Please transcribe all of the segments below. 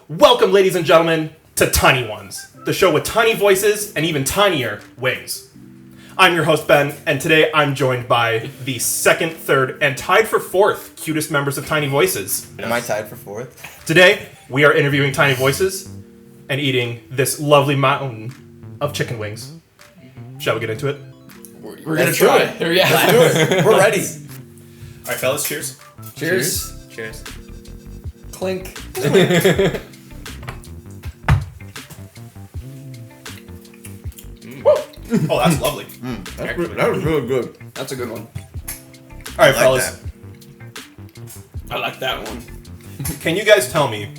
Welcome, ladies and gentlemen, to Tiny Ones, the show with tiny voices and even tinier wings. I'm your host, Ben, and today I'm joined by the second, third, and tied for fourth cutest members of Tiny Voices. Am I tied for fourth? Today, we are interviewing Tiny Voices and eating this lovely mountain of chicken wings. Shall we get into it? We're gonna try. Yeah. Let's do it. We're ready. All right, fellas, cheers. Cheers. Cheers. Clink. Oh, that's lovely. That was really good. That's a good one. All right, I like fellas, I like that one. can you guys tell me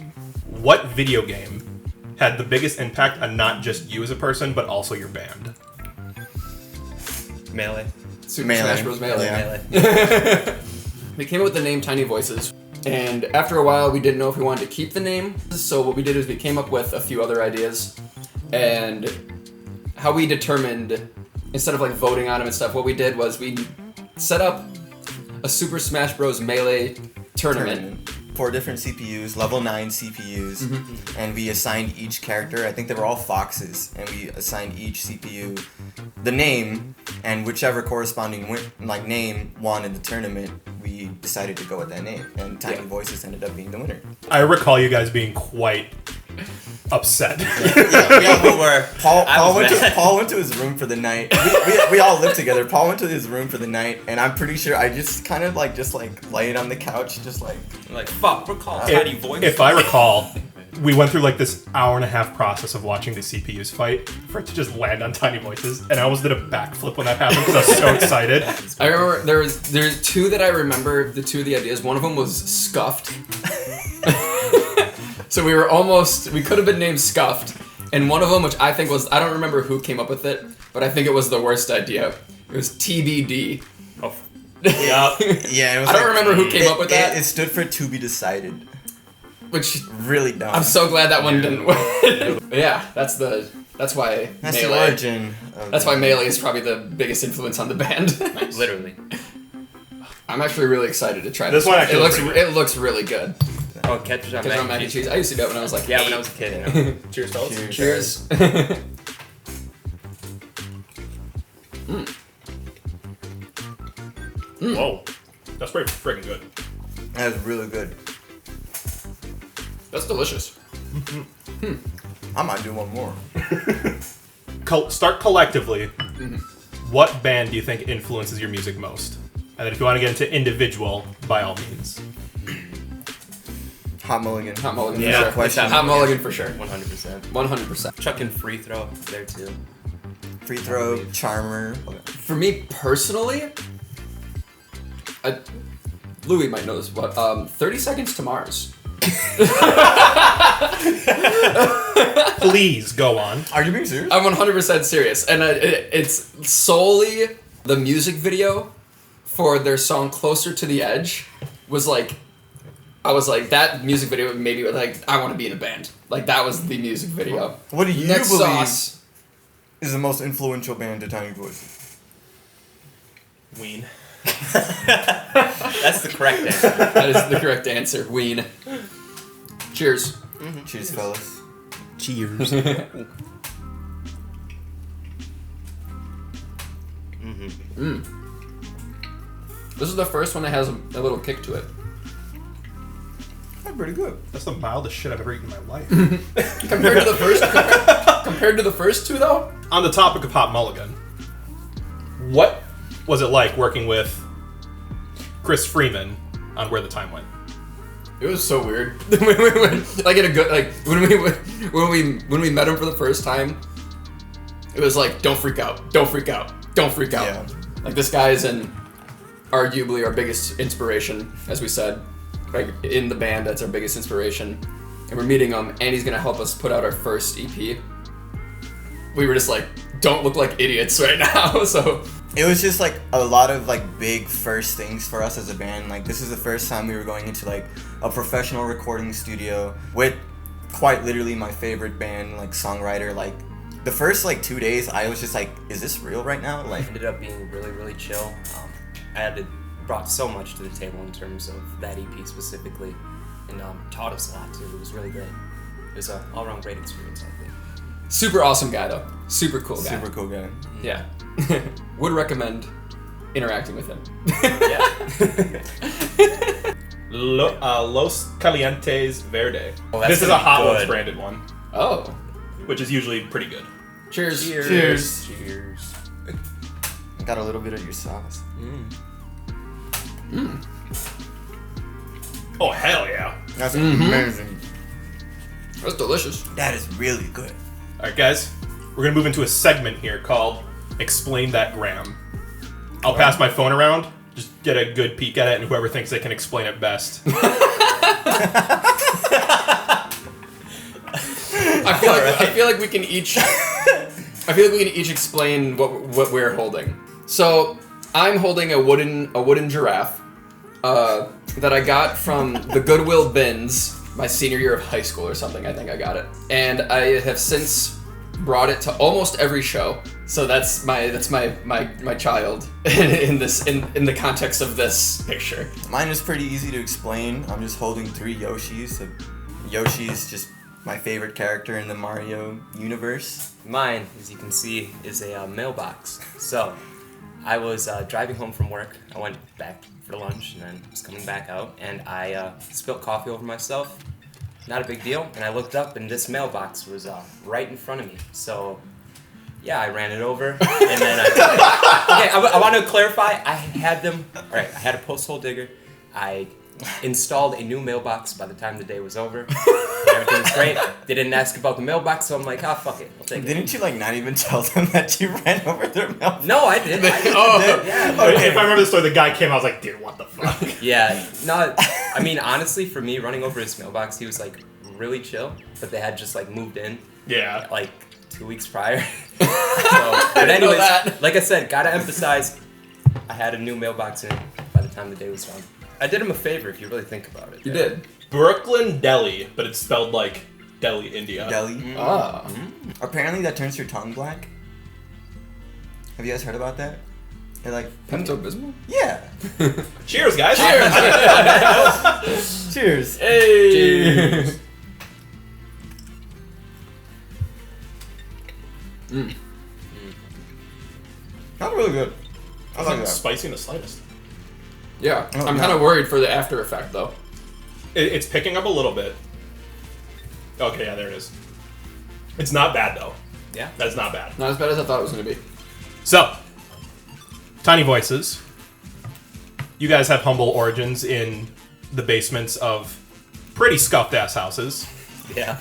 what video game had the biggest impact on not just you as a person, but also your band? Melee. Super Melee. Smash Bros. Melee. Yeah. Melee. We came up with the name Tiny Voices, and after a while, we didn't know if we wanted to keep the name. So what we did is we came up with a few other ideas, and how we determined, instead of like voting on them and stuff, what we did was we set up a Super Smash Bros. Melee tournament. 4 different CPUs, level 9 CPUs, and we assigned each character, I think they were all foxes, and we assigned each CPU the name, and whichever corresponding name won in the tournament, we decided to go with that name, and Tiny Voices ended up being the winner. I recall you guys being quite upset. We were. mad. Paul went to his room for the night. We all lived together. Paul went to his room for the night, and I'm pretty sure I just kind of just laying on the couch, just like. Like, fuck, we're called Tiny Voices. If I recall, we went through this hour-and-a-half process of watching the CPUs fight for it to just land on Tiny Voices, and I almost did a backflip when that happened because I was so excited. I remember there's two that I remember. The two of the ideas. One of them was Scuffed. So we could have been named Scuffed, and one of them, which I think was, I don't remember who came up with it, but I think it was the worst idea. It was TBD. Oh, yeah. Yeah, it was I don't remember who came up with that. It stood for to be decided. Which Really dumb. I'm so glad that one didn't win. But yeah, that's why That's the Melee. origin. That's why Melee is probably the biggest influence on the band. Literally. I'm actually really excited to try This this. one actually looks it looks really good. Oh, catfish on Ketchup on mac and cheese. I used to do it when I was like Yeah, 8. when I was a kid, you know. Cheers, fellas. Cheers. Cheers. Whoa. That's pretty friggin' good. That was really good. That's delicious. I might do one more. Start collectively. What band do you think influences your music most? And then if you want to get into individual, by all means. Hot Mulligan. Hot Mulligan Yeah, for sure. question. Hot Mulligan for sure. 100%. 100%. Chuck and free throw there, too. Free throw, Charmer. For me personally, Louis might know this, but 30 Seconds to Mars. Please go on. Are you being serious? I'm 100% serious, and it's solely the music video for their song "Closer to the Edge" was like, I was like, that music video made me like, I want to be in a band. Like that was the music video. What do you Next believe sauce. is the most influential band to Tiny Voices? Ween. That's the correct answer. That is the correct answer. Ween. Cheers. Cheers, fellas. Cheers. This is the first one that has a little kick to it. That's pretty good. That's the mildest shit I've ever eaten in my life. Compared to the first, compared to the first two though. On the topic of Hot Mulligan, what was it like working with Chris Freeman on Where the Time Went? It was so weird. Like in a good, like when we met him for the first time, it was like, don't freak out, don't freak out, don't freak out. Yeah. Like this guy is arguably our biggest inspiration, as we said, like in the band. That's our biggest inspiration, and we're meeting him, and he's gonna help us put out our first EP. We were just like, don't look like idiots right now. So It was just a lot of big first things for us as a band. This is the first time we were going into a professional recording studio with quite literally my favorite band, songwriter. The first 2 days I was just is this real right now? Ended up being really, really chill. Brought so much to the table in terms of that EP specifically, and taught us a lot too. It was really good. It was an all-around great experience, I think. Super awesome guy though. Super cool guy. Super cool guy. Yeah. Would recommend interacting with him. Yeah. Los Calientes Verde. Oh, that's This is a gonna be Hot Ones good. branded one, Oh. which is usually pretty good. Cheers. Cheers. Cheers. Got a little bit of your sauce. Oh, hell yeah. That's amazing. That's delicious. That is really good. All right, guys, we're gonna move into a segment here called "Explain That Graham." I'll pass my phone around, just get a good peek at it, and whoever thinks they can explain it best. I feel like we can each. I feel like we can each explain what we're holding. So I'm holding a wooden giraffe that I got from the Goodwill bins my senior year of high school or something. I think I got it, and I have since brought it to almost every show. So that's my child in the context of this picture. Mine is pretty easy to explain. I'm just holding 3 Yoshis. So Yoshi's just my favorite character in the Mario universe. Mine, as you can see, is a mailbox. So, I was driving home from work. I went back for lunch and then was coming back out, and I spilled coffee over myself. Not a big deal. And I looked up, and this mailbox was right in front of me. So, yeah, I ran it over, and then I want to clarify. I had a post hole digger. I installed a new mailbox by the time the day was over. Everything was great. They didn't ask about the mailbox, so I'm like, fuck it, I'll take it. Didn't you not even tell them that you ran over their mailbox? No, I did. Yeah. If I remember the story, the guy came out, I was like, dude, what the fuck? Yeah. No, I mean, honestly, for me, running over his mailbox, he was really chill, but they had just moved in Yeah. 2 weeks prior. But anyways, like I said, gotta emphasize, I had a new mailbox in by the time the day was done. I did him a favor if you really think about it. You did. Brooklyn Deli, but it's spelled like Delhi, India. Delhi. Ah. Apparently that turns your tongue black. Have you guys heard about that? It Pepto-Bismol? Yeah. Cheers, guys. Cheers. Hey. Cheers. Not really good. I like that. Spicy in the slightest. Yeah, Oh, I'm no. kind of worried for the after effect though. It's picking up a little bit. Okay, yeah, there it is. It's not bad though. Yeah. That's not bad. Not as bad as I thought it was gonna be. So, Tiny Voices. You guys have humble origins in the basements of pretty scuffed ass houses. Yeah.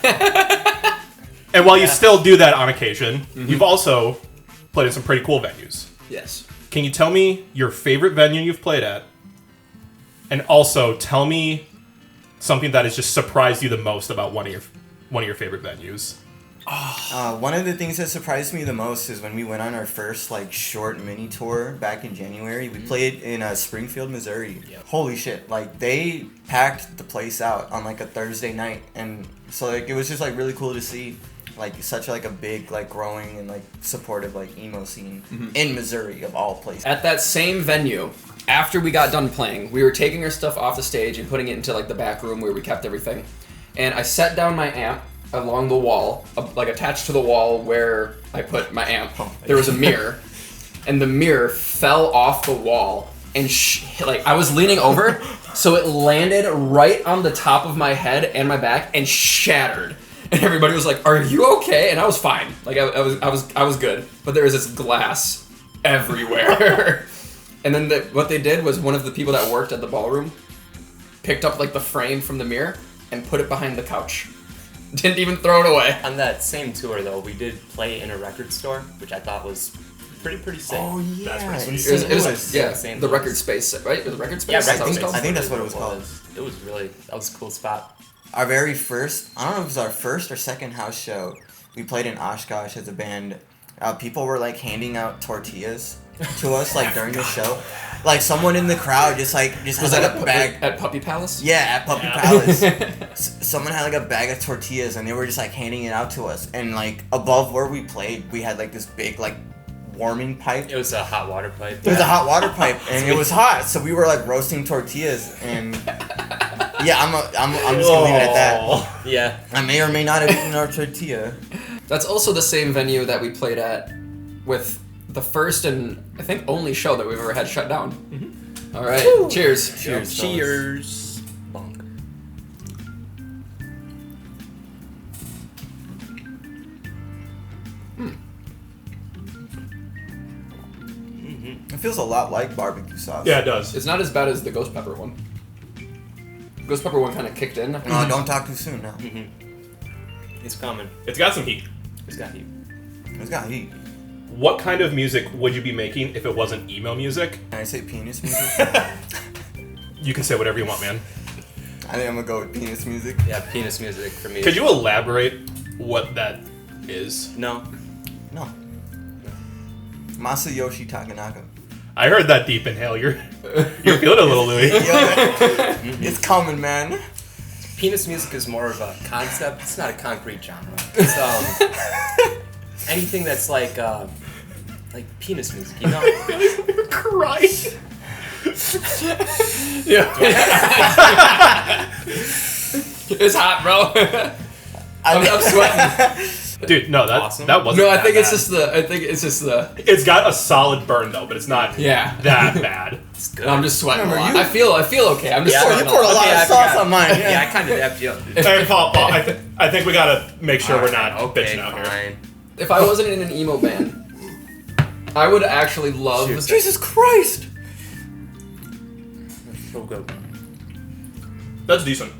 And while you still do that on occasion, you've also played in some pretty cool venues. Yes. Can you tell me your favorite venue you've played at? And also tell me something that has just surprised you the most about one of your favorite venues. One of the things that surprised me the most is when we went on our first short mini tour back in January. We played in Springfield, Missouri. Yep. Holy shit! They packed the place out on a Thursday night, and so it was just really cool to see such a big growing and supportive emo scene in Missouri of all places. At that same venue, after we got done playing, we were taking our stuff off the stage and putting it into the back room where we kept everything. And I set down my amp along the wall, attached to the wall where I put my amp. There was a mirror, and the mirror fell off the wall, and I was leaning over, so it landed right on the top of my head and my back and shattered. And everybody was like, "Are you okay?" And I was fine. I was good. But there was this glass everywhere. And then what they did was one of the people that worked at the ballroom picked up the frame from the mirror and put it behind the couch. Didn't even throw it away. On that same tour, though, we did play in a record store, which I thought was pretty sick. Oh yeah, That's pretty in sweet. St. It was Louis. yeah, St. the Louis. record space, right? It was record space. Yeah, Is that what record it's space. called? I think that's what it was called. That was a cool spot. Our very first, I don't know if it was our first or second house show, we played in Oshkosh as a band. People were handing out tortillas to us during the show. Someone in the crowd just Was had that a bag. at Puppy Palace? Yeah, at Puppy Palace. Someone had a bag of tortillas and they were just handing it out to us. And above where we played, we had this big warming pipe. It was a hot water pipe. It was a hot water pipe and it was hot, so we were roasting tortillas and Yeah, I'm just gonna leave it at that. Oh. Yeah. I may or may not have eaten our tortilla. That's also the same venue that we played at with the first and I think only show that we've ever had shut down. Mm-hmm. All right, cheers. Cheers. Cheers. Bonk. It feels a lot like barbecue sauce. Yeah, it does. It's not as bad as the ghost pepper one. Ghost pepper one kind of kicked in. No, don't talk too soon now. It's coming. It's got some heat. It's got heat. It's got heat. What kind of music would you be making if it wasn't emo music? Can I say penis music? You can say whatever you want, man. I think I'm gonna go with penis music. Yeah, penis music for me. Could you elaborate what that is? No. No. Masayoshi Takanaka. I heard that deep inhale. You're feeling a little Louis. Yo, it's coming, man. Penis music is more of a concept. It's not a concrete genre. It's anything that's like penis music, you know? You're crying. Yeah. It's hot, bro. I'm sweating. Dude, no, that Awesome. that wasn't. No, I that think bad. it's just the. It's got a solid burn though, but it's not Yeah. that bad. It's good. I'm just sweating a Remember, lot. you- I feel okay. I'm just Yeah, sweating. You poured a lot Okay, of I sauce forgot. on mine. Yeah, I kind of dapped you up. dude. Hey, Paul, I think we gotta make sure we're not Okay, bitching out here. fine. If I wasn't in an emo band, I would actually love. Cheers. Jesus Christ! So good. That's decent.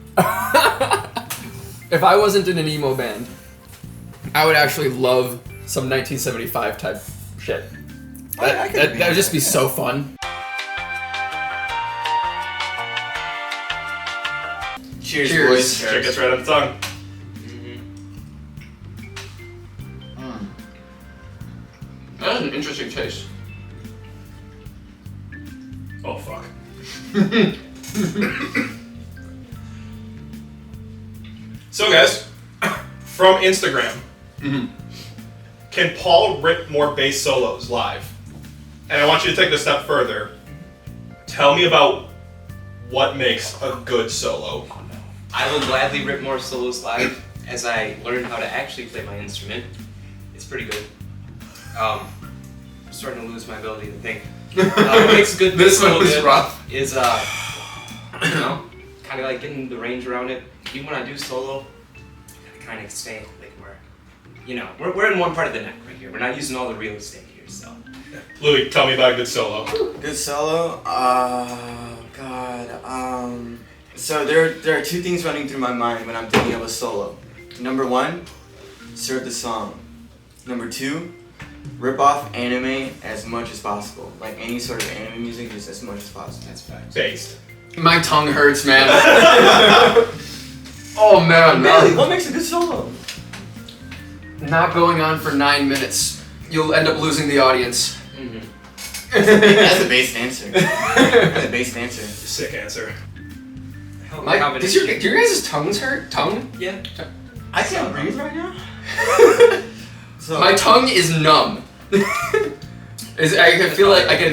If I wasn't in an emo band, I would actually love some 1975 type shit. I could That be would just on be so fun. Cheers, Cheers. boys. Check gets right on the tongue. That is an interesting taste. Oh fuck. So guys, from Instagram, can Paul rip more bass solos live? And I want you to take it a step further. Tell me about what makes a good solo. I will gladly rip more solos live as I learn how to actually play my instrument. It's pretty good. I'm starting to lose my ability to think. What makes a good This solo one was good rough. is you know, kind of like getting the range around it. Even when I do solo, I kind of stay like we're in one part of the neck right here. We're not using all the real estate here, so. Louis, tell me about a good solo. Good solo? God. So there are two things running through my mind when I'm thinking of a solo. Number one, serve the song. Number two, rip off anime as much as possible. Like any sort of anime music, just as much as possible. That's facts. Based. My tongue hurts, man. Oh man, Really? What makes a good solo? not going on for 9 minutes. You'll end up losing the audience. That's a based answer. That's a based answer. Sick answer. Hell, My, combination. do your guys' tongues hurt? Tongue? Yeah. I can't breathe right now. So My tongue is numb. I can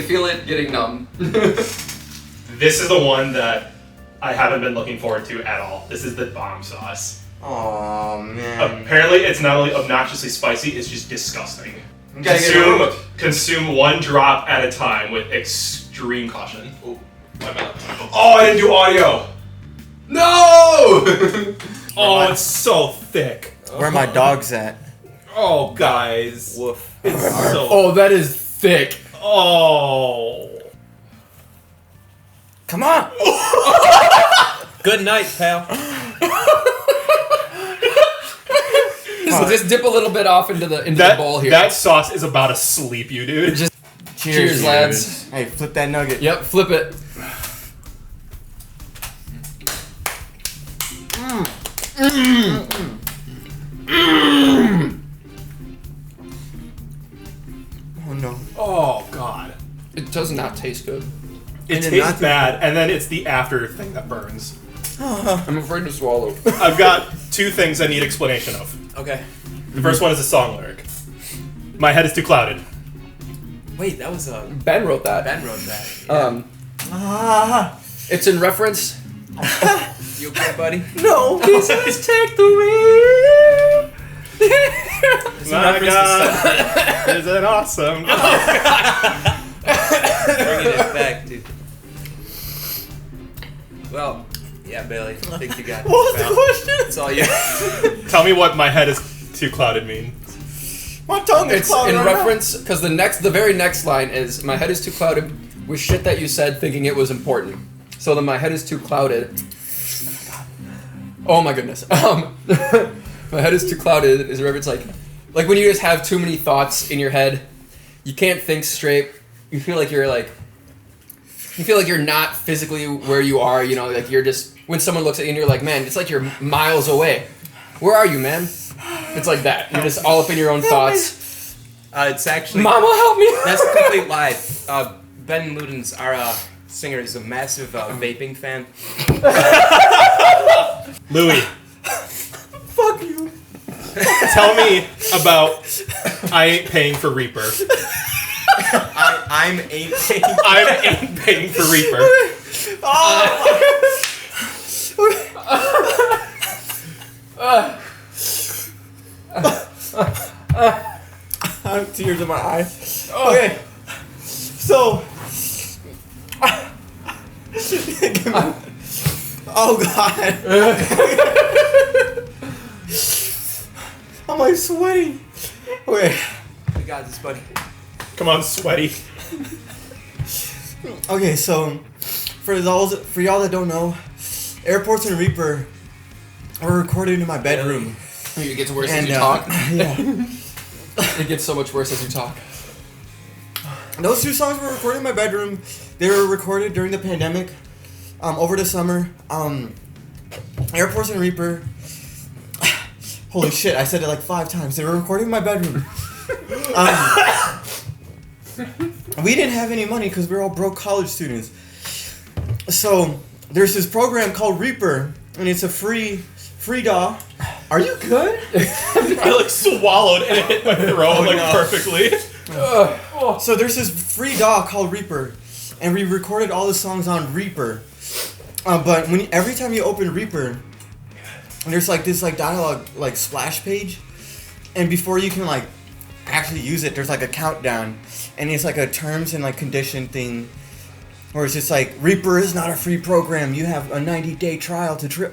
feel it getting numb. This is the one that I haven't been looking forward to at all. This is the bomb sauce. Oh man. Apparently, it's not only obnoxiously spicy, it's just disgusting. You gotta get it over. Consume one drop at a time with extreme caution. Oh, my bad. Oh, I didn't do audio. No! Oh, it's so thick. Where are my dogs at? Oh, guys. Woof. It's so. Oh, that is thick. Oh. Come on. Good night, pal. Just dip a little bit off into the bowl here. That sauce is about to sleep you, dude. Just cheers, lads. Hey, flip that nugget. Yep, flip it. Oh no. Oh, God. It does not taste good. It And then tastes nothing- bad, and then it's the after thing that burns. I'm afraid to swallow. I've got two things I need explanation of. Okay. The first one is a song lyric. My head is too clouded. Wait, that was Ben wrote that. Ben wrote that. It's in reference You okay, buddy? No. Jesus, take the wheel. It's a My reference to God, is it awesome? bringing it back, dude. Well, yeah, Bailey, I think you got it. What was the question? It's all you. Tell me what my head is too clouded means. My tongue is It's clouded in right now. reference because the very next line is my head is too clouded with shit that you said thinking it was important. So then my head is too clouded. Oh my goodness. My head is too clouded is a reference like when you just have too many thoughts in your head, you can't think straight. You feel like you're not physically where you are. You know, like you're just when someone looks at you and you're like, man, it's like you're miles away. Where are you, man? It's like that. You're just all up in your own thoughts. It's actually. Mama, help me! That's a complete lie. Ben Ludens, our singer, is a massive vaping fan. Louis, Fuck you. tell me about I ain't paying for Reaper. I'm 18. I ain't paying for Reaper. I have tears in my eyes. Okay. So. Oh God. I'm like sweating. Okay. We got this, buddy. Come on, sweaty. Okay, so for y'all that don't know, Airports and Reaper are recorded in my bedroom. It gets worse as And you talk. yeah. It gets so much worse as you talk. Those two songs were recorded in my bedroom. They were recorded during the pandemic, over the summer. Airports and Reaper. Holy shit! I said it like 5 times. They were recorded in my bedroom. We didn't have any money because we were all broke college students. So there's this program called Reaper, and it's a free DAW. Are you good? I like swallowed and it hit my throat perfectly. So there's this free DAW called Reaper, and we recorded all the songs on Reaper. But every time you open Reaper, there's like this like dialogue like splash page, and before you can like actually use it, there's like a countdown, and it's like a terms and like condition thing, where it's just like Reaper is not a free program. You have a 90-day trial to trial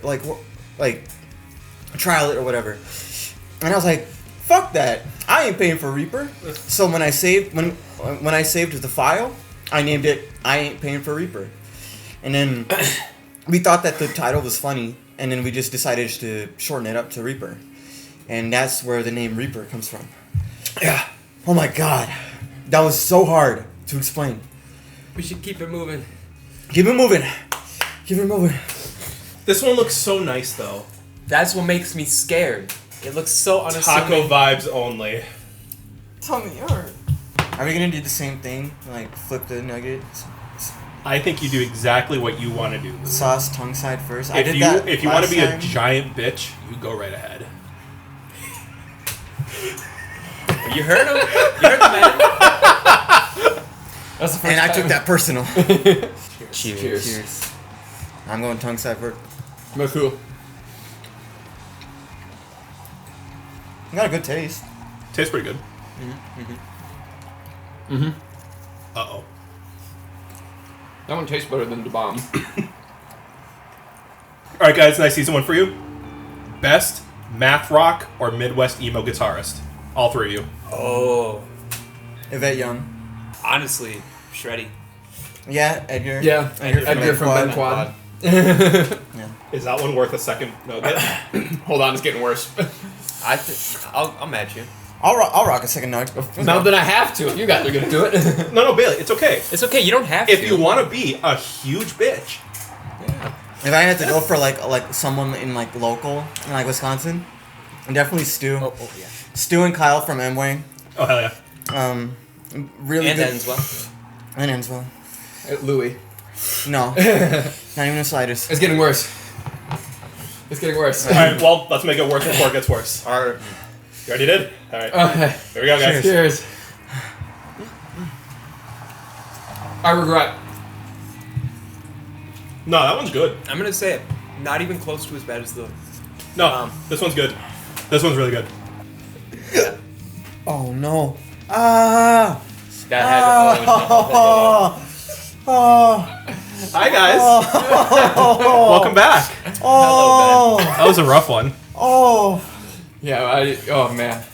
it or whatever. And I was like, fuck that. I ain't paying for Reaper. So when I saved the file, I named it I Ain't Paying for Reaper. And then we thought that the title was funny, and then we just decided to shorten it up to Reaper. And that's where the name Reaper comes from. Yeah. Oh my God. That was so hard to explain. We should keep it moving. Keep it moving. Keep it moving. This one looks so nice though. That's what makes me scared. It looks so Taco unassuming. vibes only. Tell me yours. Are we gonna do the same thing? Like flip the nuggets? I think you do exactly what you want to do. Sauce tongue side first. I If did you that if you want to last be a time. giant bitch, you go right ahead. You heard him? You heard the man? That's the first And I time. took that personal. Cheers. Cheers. I'm going tongue side first. But cool. You got a good taste. Tastes pretty good. Mm-hmm. Uh-oh. That one tastes better than the bomb. Alright guys, nice season one for you. Best math rock or Midwest emo guitarist? All three of you. Oh, Yvette Young. honestly, Shreddy. Yeah, Edgar. Yeah, Edgar from Ben Quad. Is that one worth a second nugget? Hold on, it's getting worse. I'll match you. I'll rock a second nugget. Now that I have to, if you guys are gonna do it. No, Bailey, it's okay. It's okay. You don't have If to. you want to be a huge bitch, If I had to go for like someone in like local in like Wisconsin, definitely Stu. Oh yeah. Stu and Kyle from Amway. oh hell yeah. Really And good. ends well. And Enswell. Louis. No, not even the slightest. It's getting worse. It's getting worse. Alright, well, let's make it worse before it gets worse. Alright. You already did? Alright. Okay. Here we go, guys. Cheers. I regret. No, that one's good. I'm gonna say it. not even close to as bad as the. No, this one's good. This one's really good. Yeah. Oh no. Ah. That had. Hi guys. Welcome back. Hello, Ben. That was a rough one. Oh. Yeah, oh man.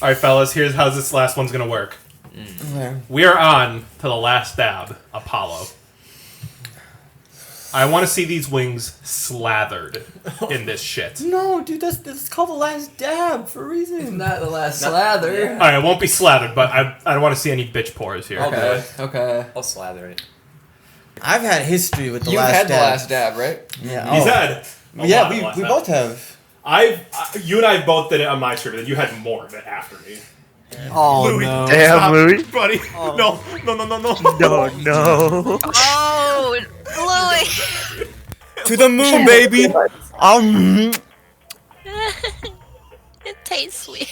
All right, fellas. Here's how this last one's gonna work. Okay. We are on to the last dab, Apollo. I want to see these wings slathered in this shit. No, dude, that's called the last dab for a reason. Not the last slather. All right, it won't be slathered, but I don't want to see any bitch pores here. Okay. Okay. I'll slather it. I've had history with the You've last had dab. the last dab, right? Yeah. He's oh. had. a Yeah, lot we of last we dab. both have. You and I both did it on my trip, and you had more of it after me. Oh Louis. no. Damn, Stop, Louis. buddy. Oh. No. No, no. Oh, Louis. To the moon, baby. It tastes weird.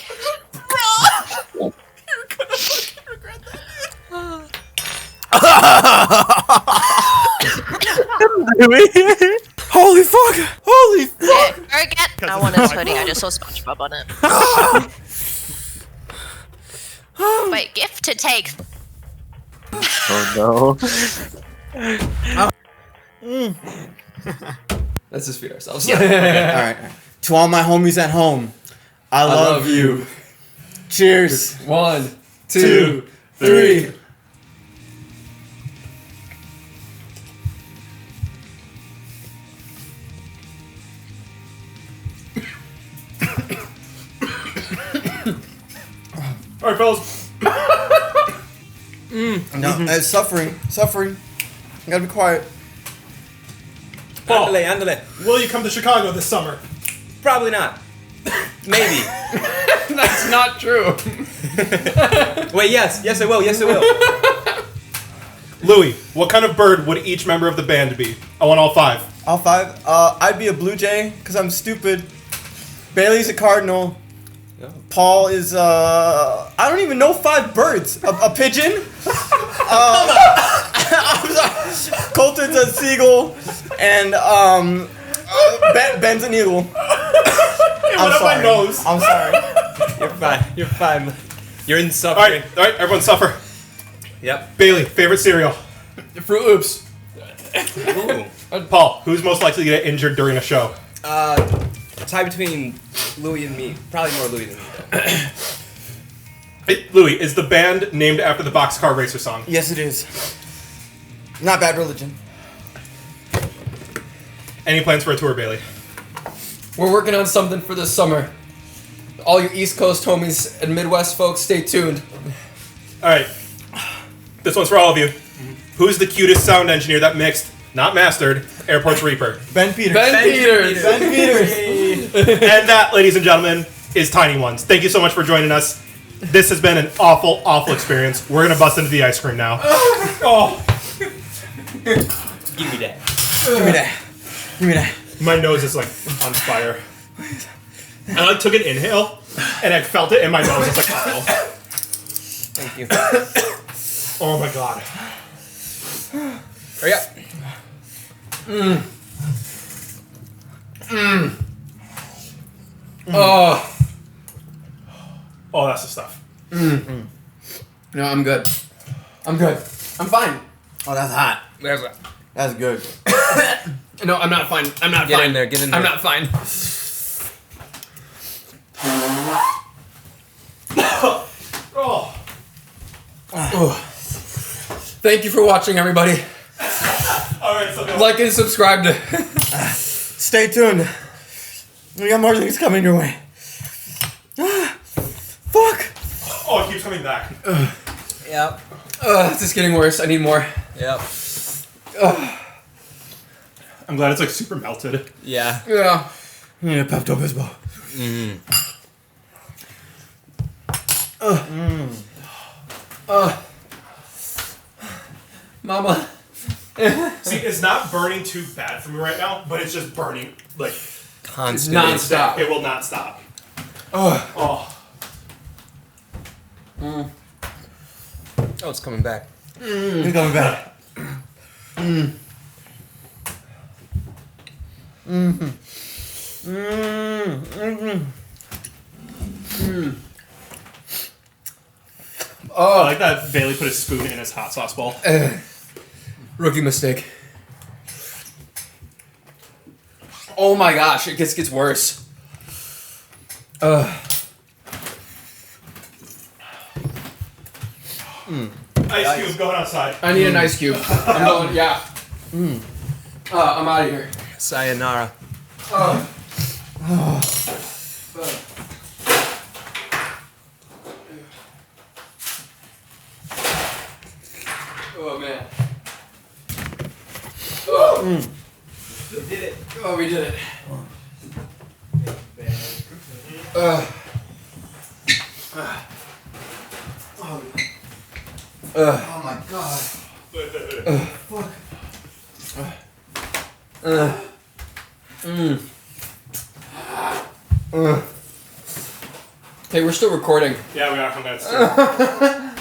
Louis. Holy fuck! Holy fuck! Forget. I want a hoodie. I just saw SpongeBob on it. Wait, gift to take. Oh no. Let's just feed ourselves. All right. To all my homies at home, I love you. Cheers. 1, 2, 3. All right, fellas. No, suffering. I gotta be quiet. Paul, Andale. will you come to Chicago this summer? Probably not. Maybe. That's not true. Wait, yes I will. Yes, I will. Louis, what kind of bird would each member of the band be? I want all 5. All 5. I'd be a blue jay because I'm stupid. Bailey's a cardinal. Paul is I don't even know 5 birds. A pigeon. I'm sorry. Colton's a seagull, and Ben's an eagle. What about my nose? I'm sorry. You're fine. You're in All suffering. right, everyone suffer. Yep. Bailey, favorite cereal. Fruit Loops. Ooh. Paul, who's most likely to get injured during a show? Tie between Louis and me. Probably more Louis than me, though. Louis, is the band named after the Boxcar Racer song? Yes, it is. Not Bad Religion. Any plans for a tour, Bailey? We're working on something for this summer. All you East Coast homies and Midwest folks, stay tuned. All right. This one's for all of you. Who's the cutest sound engineer that mixed, not mastered, Airport's Reaper? Ben Peters. Ben Peters. Ben Peters. And that, ladies and gentlemen, is Tiny Ones. Thank you so much for joining us. This has been an awful, awful experience. We're going to bust into the ice cream now. Oh, Give me that. Give me that. Give me that. my nose is like on fire. I like took an inhale, and I felt it in my nose. It's like, oh. Thank you. Oh my god. Hurry up. Oh. Oh, that's the stuff. No, I'm good. I'm good. I'm fine. Oh, that's hot. There's a- That's good. No, I'm not fine. I'm not Get fine. in there, get in there. I'm not fine. Oh. Thank you for watching, everybody. All right, so Like and subscribe to. Stay tuned. We got more things coming your way. Fuck. Oh, it keeps coming back. Yep. It's just getting worse. I need more. Yep. I'm glad it's like super melted. Yeah. Yeah. Yeah, Pepto Bismol. Mama See, it's not burning too bad for me right now, but it's just burning like Constant. Non-stop. it will not stop. Oh. Oh, Oh, it's coming back. It's coming back. I like that Bailey put a spoon in his hot sauce bowl. Rookie mistake. Oh my gosh, it gets worse. Ice cube going outside. I need an ice cube. I'm going, yeah. I'm out of here. Sayonara. Oh man. Oh. We did it. Oh, we did it. Oh my god. Hey, we're still recording. Yeah, we are. I'm gonna